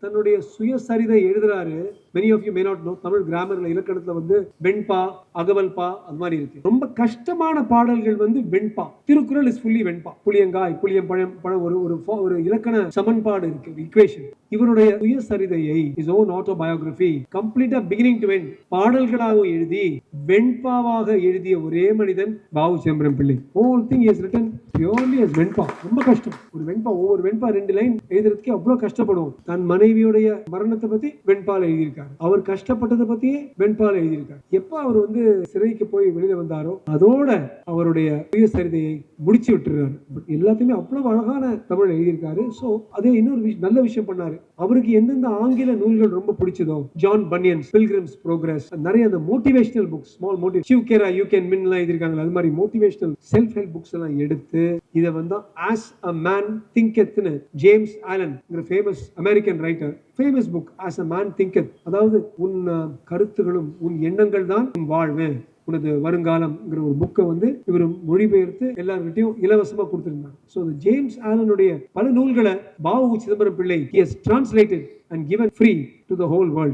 தன்னுடைய சுயசரிதை எழுதுறாரு. many of you may not know, Tamil கிராமர்ல இலக்கணத்துல வந்து வெண்பா, அகவல்பா அது மாதிரி இருக்கு. ரொம்ப கஷ்டமான பாடல்கள் வந்து வெண்பா. திருக்குறள் இஸ் ஃபுல்லி வெண்பா. புளியங்காய், புளியம்பழம், ஒரு இலக்கண சமன்பாடு இருக்கு, ஈக்குவேஷன். இவருடைய சுயசரிதையை his own autobiography கம்ப்ளீட்டா பிகினிங் டு எண்ட் பாடல்களாக எழுதி வெண்பாவாக எழுதிய ஒரே மனிதன் வாவு Chidambaram Pillai. whole thing is written purely as வெண்பா. ரொம்ப கஷ்டம். ஒரு வெண்பா, ஒவ்வொரு வெண்பா 2 லைன் எழுதுறதுக்கு அவ்வளவு கஷ்டப்படும். தன் மனைவியுடைய மரணத்தை பத்தி வெண்பால எழுதியிருக்காரு. அவர் கஷ்டப்பட்டதை பத்தியே வெண்பால எழுதியிருக்காரு. எப்ப அவர் வந்து சிறைக்கு போய் வெளியில வந்தாரோ அதோட அவருடைய சுயசரிதையை முடிச்சு விட்டுறாரு. எல்லாத்தையுமே அவ்வளவு அழகான தமிழ் எழுதியிருக்காரு. சோ அதே இன்னொரு நல்ல விஷயம் பண்ணாரு. அவருக்கு எந்தெந்த ஆங்கில நூல்கள் ரொம்ப பிடிச்சதோ, ஜான் பனியன்ஸ் பில்கிரிம்ஸ் ப்ரோக்ரஸ், நிறைய அந்த motivational books, small motive, Shiv Khera you can win எல்லாம் எழுதியிருக்காங்க. அது மாதிரி மோட்டிவேஷனல் செல்ஃப் ஹெல்ப் புக்ஸ் எல்லாம் எடுத்து இதை வந்து ஆஸ் அ மேன் திங்கெத்னு ஜேம்ஸ் ஆலன்ங்கிற famous American writer famous book as a man thinketh, அதாவது உன் கருத்துகளும் உன் எண்ணங்கள் தான் உன் வாழ்வு, உனது வருங்காலம்ங்கிற ஒரு புக்கை வந்து இவர் மொழிபெயர்த்து எல்லார்கிட்டையும் இலவசமா கொடுத்திருந்தாங்க. ஸோ ஜேம்ஸ் ஆலனுடைய பல நூல்களை வ.உ. Chidambaram Pillai he has translated and given free to the whole world.